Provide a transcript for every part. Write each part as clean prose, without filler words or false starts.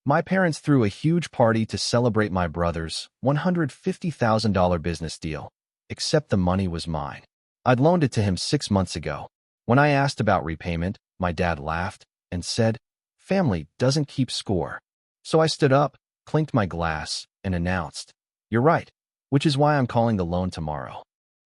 My parents threw a huge party to celebrate my brother's $150,000 business deal, except the money was mine. I'd loaned it to him 6 months ago. When I asked about repayment, my dad laughed and said, "Family doesn't keep score." So I stood up, clinked my glass, and announced, "You're right, which is why I'm calling the loan tomorrow."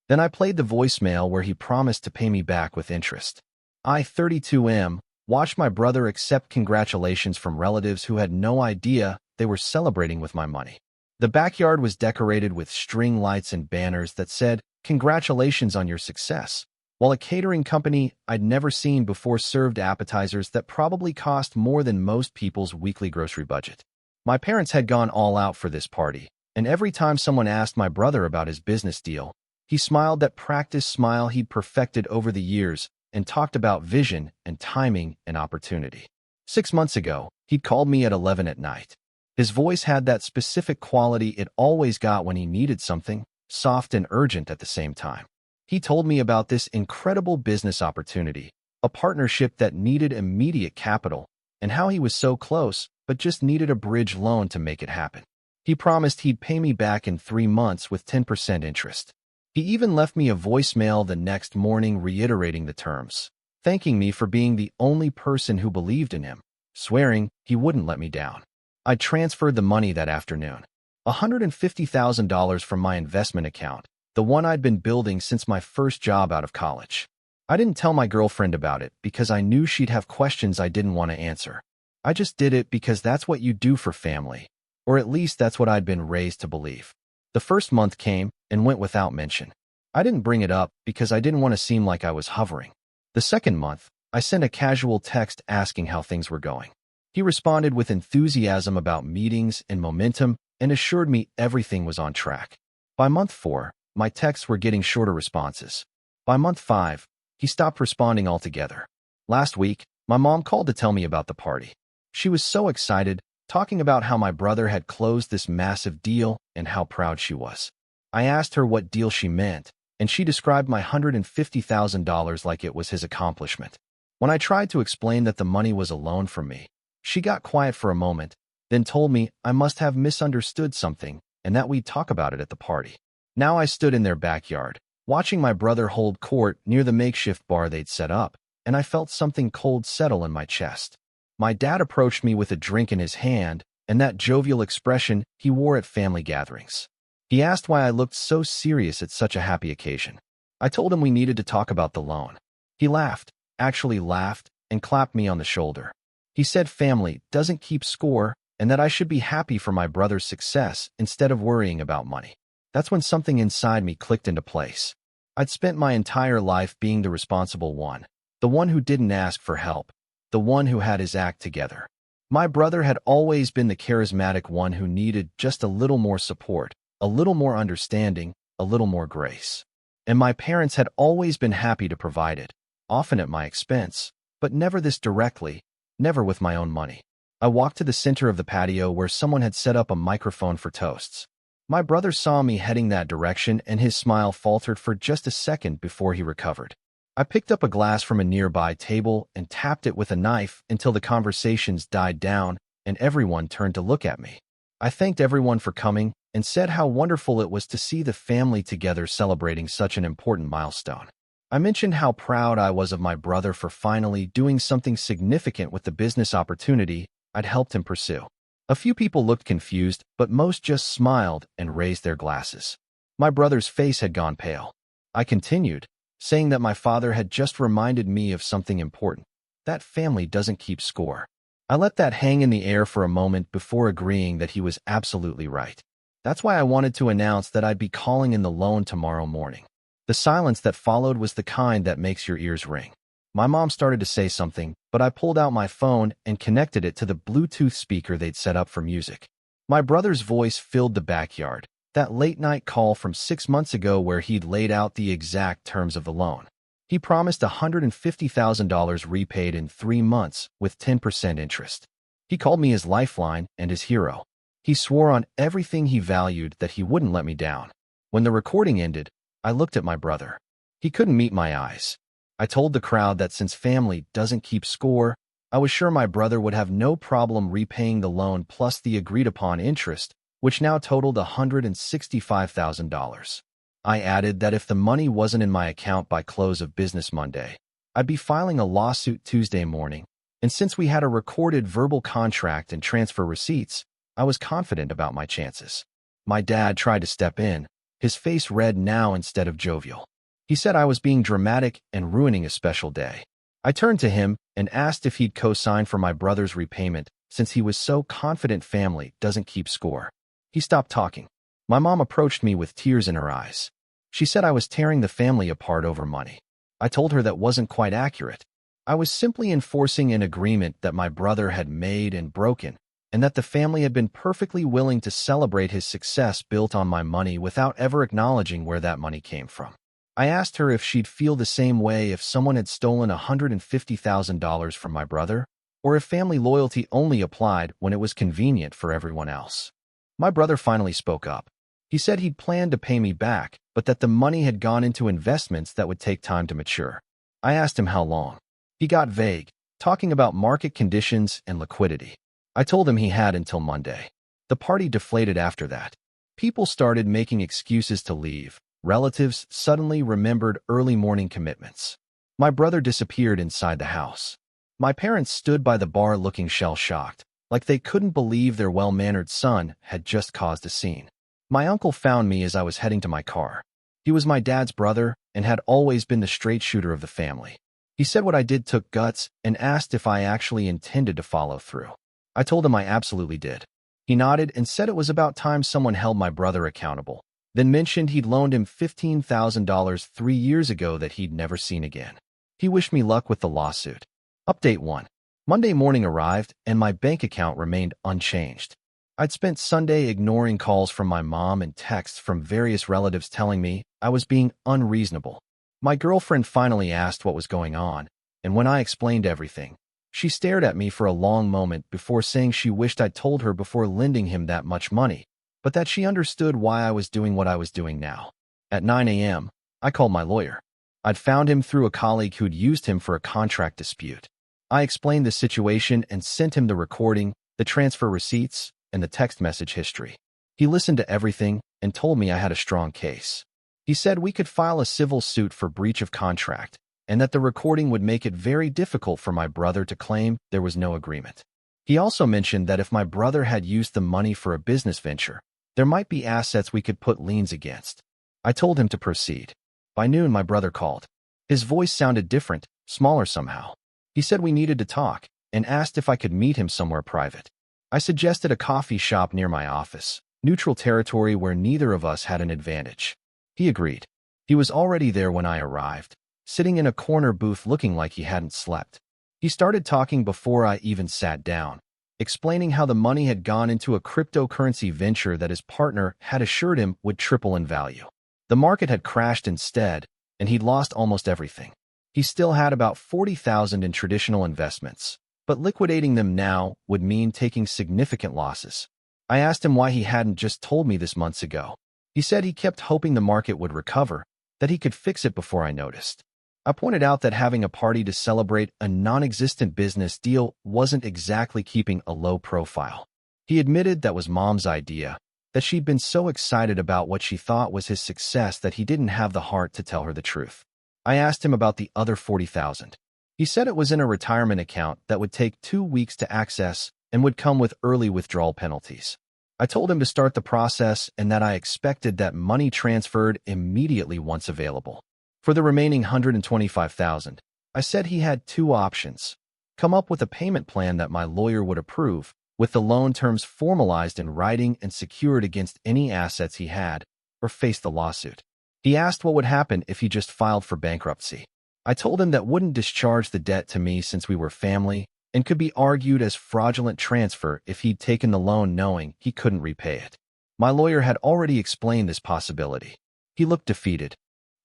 Then I played the voicemail where he promised to pay me back with interest. I, 32M, watched my brother accept congratulations from relatives who had no idea they were celebrating with my money. The backyard was decorated with string lights and banners that said, "Congratulations on your success," while a catering company I'd never seen before served appetizers that probably cost more than most people's weekly grocery budget. My parents had gone all out for this party, and every time someone asked my brother about his business deal, he smiled that practiced smile he'd perfected over the years and talked about vision and timing and opportunity. 6 months ago, he'd called me at 11 at night. His voice had that specific quality it always got when he needed something, soft and urgent at the same time. He told me about this incredible business opportunity, a partnership that needed immediate capital, and how he was so close but just needed a bridge loan to make it happen. He promised he'd pay me back in 3 months with 10% interest. He even left me a voicemail the next morning reiterating the terms, thanking me for being the only person who believed in him, swearing he wouldn't let me down. I transferred the money that afternoon, $150,000 from my investment account, the one I'd been building since my first job out of college. I didn't tell my girlfriend about it because I knew she'd have questions I didn't want to answer. I just did it because that's what you do for family, or at least that's what I'd been raised to believe. The first month came and went without mention. I didn't bring it up because I didn't want to seem like I was hovering. The second month, I sent a casual text asking how things were going. He responded with enthusiasm about meetings and momentum and assured me everything was on track. By month 4, my texts were getting shorter responses. By month 5, he stopped responding altogether. Last week, my mom called to tell me about the party. She was so excited, talking about how my brother had closed this massive deal and how proud she was. I asked her what deal she meant, and she described my $150,000 like it was his accomplishment. When I tried to explain that the money was a loan from me, she got quiet for a moment, then told me I must have misunderstood something and that we'd talk about it at the party. Now I stood in their backyard, watching my brother hold court near the makeshift bar they'd set up, and I felt something cold settle in my chest. My dad approached me with a drink in his hand and that jovial expression he wore at family gatherings. He asked why I looked so serious at such a happy occasion. I told him we needed to talk about the loan. He laughed, actually laughed, and clapped me on the shoulder. He said family doesn't keep score and that I should be happy for my brother's success instead of worrying about money. That's when something inside me clicked into place. I'd spent my entire life being the responsible one, the one who didn't ask for help, the one who had his act together. My brother had always been the charismatic one who needed just a little more support, a little more understanding, a little more grace. And my parents had always been happy to provide it, often at my expense, but never this directly, never with my own money. I walked to the center of the patio where someone had set up a microphone for toasts. My brother saw me heading that direction and his smile faltered for just a second before he recovered. I picked up a glass from a nearby table and tapped it with a knife until the conversations died down and everyone turned to look at me. I thanked everyone for coming and said how wonderful it was to see the family together celebrating such an important milestone. I mentioned how proud I was of my brother for finally doing something significant with the business opportunity I'd helped him pursue. A few people looked confused, but most just smiled and raised their glasses. My brother's face had gone pale. I continued, saying that my father had just reminded me of something important. That family doesn't keep score. I let that hang in the air for a moment before agreeing that he was absolutely right. That's why I wanted to announce that I'd be calling in the loan tomorrow morning. The silence that followed was the kind that makes your ears ring. My mom started to say something, but I pulled out my phone and connected it to the Bluetooth speaker they'd set up for music. My brother's voice filled the backyard, that late-night call from 6 months ago where he'd laid out the exact terms of the loan. He promised $150,000 repaid in 3 months with 10% interest. He called me his lifeline and his hero. He swore on everything he valued that he wouldn't let me down. When the recording ended, I looked at my brother. He couldn't meet my eyes. I told the crowd that since family doesn't keep score, I was sure my brother would have no problem repaying the loan plus the agreed-upon interest, which now totaled $165,000. I added that if the money wasn't in my account by close of business Monday, I'd be filing a lawsuit Tuesday morning, and since we had a recorded verbal contract and transfer receipts, I was confident about my chances. My dad tried to step in, his face red now instead of jovial. He said I was being dramatic and ruining a special day. I turned to him and asked if he'd co-sign for my brother's repayment since he was so confident family doesn't keep score. He stopped talking. My mom approached me with tears in her eyes. She said I was tearing the family apart over money. I told her that wasn't quite accurate. I was simply enforcing an agreement that my brother had made and broken, and that the family had been perfectly willing to celebrate his success built on my money without ever acknowledging where that money came from. I asked her if she'd feel the same way if someone had stolen $150,000 from my brother, or if family loyalty only applied when it was convenient for everyone else. My brother finally spoke up. He said he'd planned to pay me back, but that the money had gone into investments that would take time to mature. I asked him how long. He got vague, talking about market conditions and liquidity. I told him he had until Monday. The party deflated after that. People started making excuses to leave. Relatives suddenly remembered early morning commitments. My brother disappeared inside the house. My parents stood by the bar looking shell-shocked, like they couldn't believe their well-mannered son had just caused a scene. My uncle found me as I was heading to my car. He was my dad's brother and had always been the straight shooter of the family. He said what I did took guts and asked if I actually intended to follow through. I told him I absolutely did. He nodded and said it was about time someone held my brother accountable, then mentioned he'd loaned him $15,000 3 years ago that he'd never seen again. He wished me luck with the lawsuit. Update 1. Monday morning arrived and my bank account remained unchanged. I'd spent Sunday ignoring calls from my mom and texts from various relatives telling me I was being unreasonable. My girlfriend finally asked what was going on, and when I explained everything, she stared at me for a long moment before saying she wished I'd told her before lending him that much money, but that she understood why I was doing what I was doing now. At 9 a.m., I called my lawyer. I'd found him through a colleague who'd used him for a contract dispute. I explained the situation and sent him the recording, the transfer receipts, and the text message history. He listened to everything and told me I had a strong case. He said we could file a civil suit for breach of contract and that the recording would make it very difficult for my brother to claim there was no agreement. He also mentioned that if my brother had used the money for a business venture, there might be assets we could put liens against. I told him to proceed. By noon, my brother called. His voice sounded different, smaller somehow. He said we needed to talk and asked if I could meet him somewhere private. I suggested a coffee shop near my office, neutral territory where neither of us had an advantage. He agreed. He was already there when I arrived, sitting in a corner booth looking like he hadn't slept. He started talking before I even sat down, explaining how the money had gone into a cryptocurrency venture that his partner had assured him would triple in value. The market had crashed instead, and he'd lost almost everything. He still had about $40,000 in traditional investments, but liquidating them now would mean taking significant losses. I asked him why he hadn't just told me this months ago. He said he kept hoping the market would recover, that he could fix it before I noticed. I pointed out that having a party to celebrate a non-existent business deal wasn't exactly keeping a low profile. He admitted that was Mom's idea, that she'd been so excited about what she thought was his success that he didn't have the heart to tell her the truth. I asked him about the other $40,000. He said it was in a retirement account that would take 2 weeks to access and would come with early withdrawal penalties. I told him to start the process and that I expected that money transferred immediately once available. For the remaining $125,000, I said he had 2 options: come up with a payment plan that my lawyer would approve, with the loan terms formalized in writing and secured against any assets he had, or face the lawsuit. He asked what would happen if he just filed for bankruptcy. I told him that wouldn't discharge the debt to me since we were family and could be argued as fraudulent transfer if he'd taken the loan knowing he couldn't repay it. My lawyer had already explained this possibility. He looked defeated.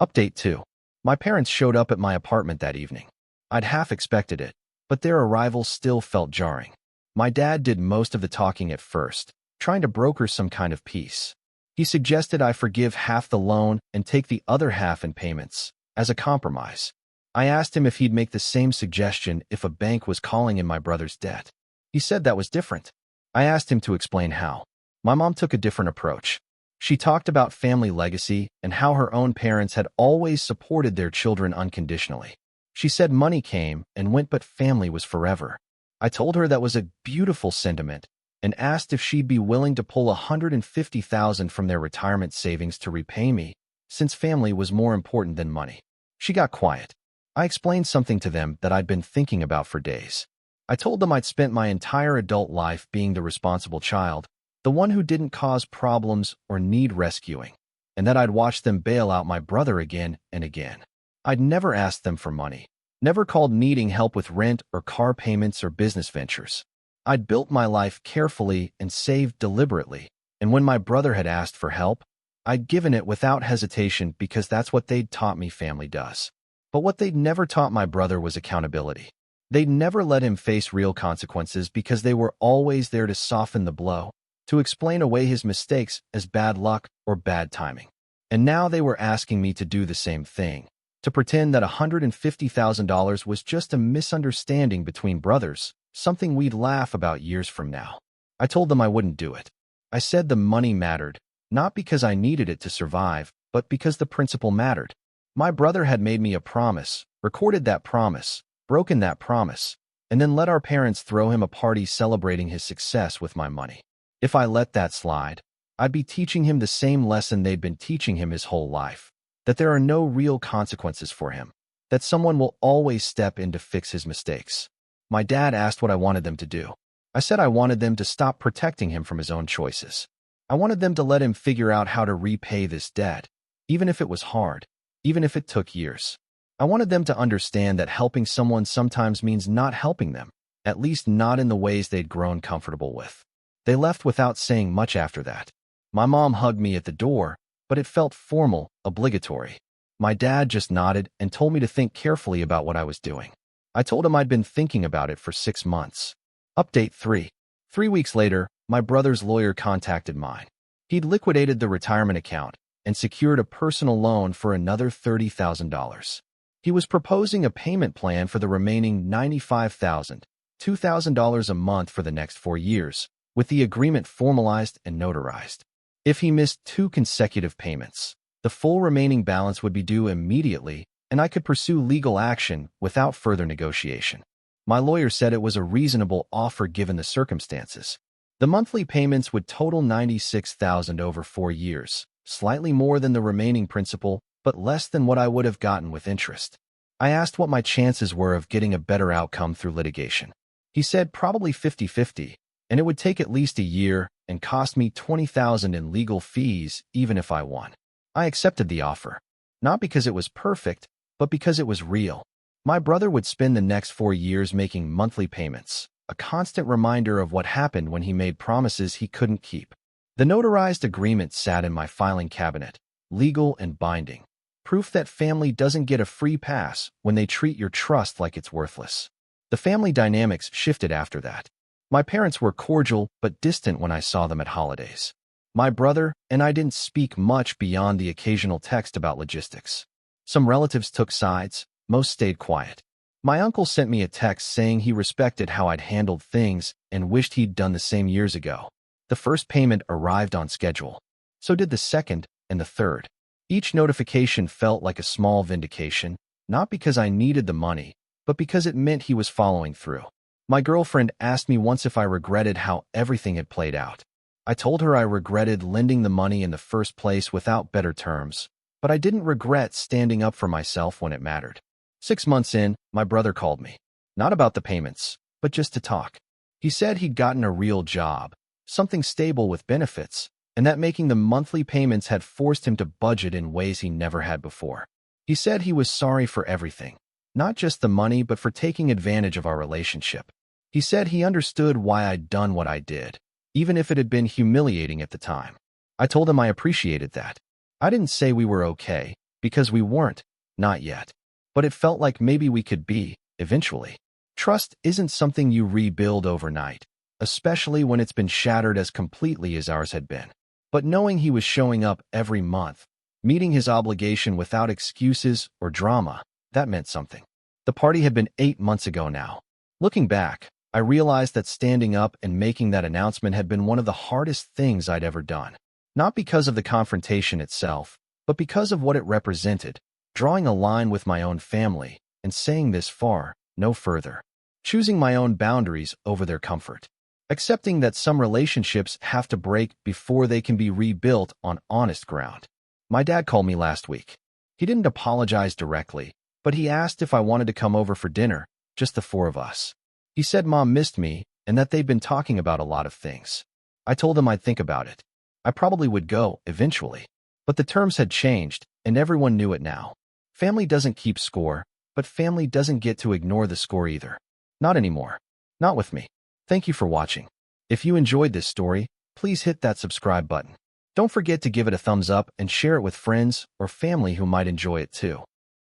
Update 2. My parents showed up at my apartment that evening. I'd half expected it, but their arrival still felt jarring. My dad did most of the talking at first, trying to broker some kind of peace. He suggested I forgive half the loan and take the other half in payments, as a compromise. I asked him if he'd make the same suggestion if a bank was calling in my brother's debt. He said that was different. I asked him to explain how. My mom took a different approach. She talked about family legacy and how her own parents had always supported their children unconditionally. She said money came and went, but family was forever. I told her that was a beautiful sentiment and asked if she'd be willing to pull $150,000 from their retirement savings to repay me, since family was more important than money. She got quiet. I explained something to them that I'd been thinking about for days. I told them I'd spent my entire adult life being the responsible child, the one who didn't cause problems or need rescuing, and that I'd watched them bail out my brother again and again. I'd never asked them for money, never called needing help with rent or car payments or business ventures. I'd built my life carefully and saved deliberately, and when my brother had asked for help, I'd given it without hesitation because that's what they'd taught me family does. But what they'd never taught my brother was accountability. They'd never let him face real consequences because they were always there to soften the blow, to explain away his mistakes as bad luck or bad timing. And now they were asking me to do the same thing, to pretend that $150,000 was just a misunderstanding between brothers, something we'd laugh about years from now. I told them I wouldn't do it. I said the money mattered, not because I needed it to survive, but because the principle mattered. My brother had made me a promise, recorded that promise, broken that promise, and then let our parents throw him a party celebrating his success with my money. If I let that slide, I'd be teaching him the same lesson they'd been teaching him his whole life, that there are no real consequences for him, that someone will always step in to fix his mistakes. My dad asked what I wanted them to do. I said I wanted them to stop protecting him from his own choices. I wanted them to let him figure out how to repay this debt, even if it was hard, even if it took years. I wanted them to understand that helping someone sometimes means not helping them, at least not in the ways they'd grown comfortable with. They left without saying much after that. My mom hugged me at the door, but it felt formal, obligatory. My dad just nodded and told me to think carefully about what I was doing. I told him I'd been thinking about it for 6 months. Update 3. 3 weeks later, my brother's lawyer contacted mine. He'd liquidated the retirement account and secured a personal loan for another $30,000. He was proposing a payment plan for the remaining $95,000, $2,000 a month for the next 4 years, with the agreement formalized and notarized. If he missed 2 consecutive payments, the full remaining balance would be due immediately, and I could pursue legal action without further negotiation. My lawyer said it was a reasonable offer given the circumstances. The monthly payments would total $96,000 over 4 years, slightly more than the remaining principal, but less than what I would have gotten with interest. I asked what my chances were of getting a better outcome through litigation. He said probably 50-50, and it would take at least a year and cost me $20,000 in legal fees even if I won. I accepted the offer, not because it was perfect, but because it was real. My brother would spend the next 4 years making monthly payments, a constant reminder of what happened when he made promises he couldn't keep. The notarized agreement sat in my filing cabinet, legal and binding, proof that family doesn't get a free pass when they treat your trust like it's worthless. The family dynamics shifted after that. My parents were cordial but distant when I saw them at holidays. My brother and I didn't speak much beyond the occasional text about logistics. Some relatives took sides, most stayed quiet. My uncle sent me a text saying he respected how I'd handled things and wished he'd done the same years ago. The first payment arrived on schedule. So did the second and the third. Each notification felt like a small vindication, not because I needed the money, but because it meant he was following through. My girlfriend asked me once if I regretted how everything had played out. I told her I regretted lending the money in the first place without better terms, but I didn't regret standing up for myself when it mattered. 6 months in, my brother called me. Not about the payments, but just to talk. He said he'd gotten a real job, something stable with benefits, and that making the monthly payments had forced him to budget in ways he never had before. He said he was sorry for everything, not just the money but for taking advantage of our relationship. He said he understood why I'd done what I did, even if it had been humiliating at the time. I told him I appreciated that. I didn't say we were okay, because we weren't, not yet. But it felt like maybe we could be, eventually. Trust isn't something you rebuild overnight, especially when it's been shattered as completely as ours had been. But knowing he was showing up every month, meeting his obligation without excuses or drama, That meant something. The party had been 8 months ago now. Looking back, I realized that standing up and making that announcement had been one of the hardest things I'd ever done. Not because of the confrontation itself, but because of what it represented, drawing a line with my own family and saying this far, no further. Choosing my own boundaries over their comfort. Accepting that some relationships have to break before they can be rebuilt on honest ground. My dad called me last week. He didn't apologize directly, but he asked if I wanted to come over for dinner, just the four of us. He said Mom missed me and that they'd been talking about a lot of things. I told him I'd think about it. I probably would go, eventually. But the terms had changed, and everyone knew it now. Family doesn't keep score, but family doesn't get to ignore the score either. Not anymore. Not with me. Thank you for watching. If you enjoyed this story, please hit that subscribe button. Don't forget to give it a thumbs up and share it with friends or family who might enjoy it too.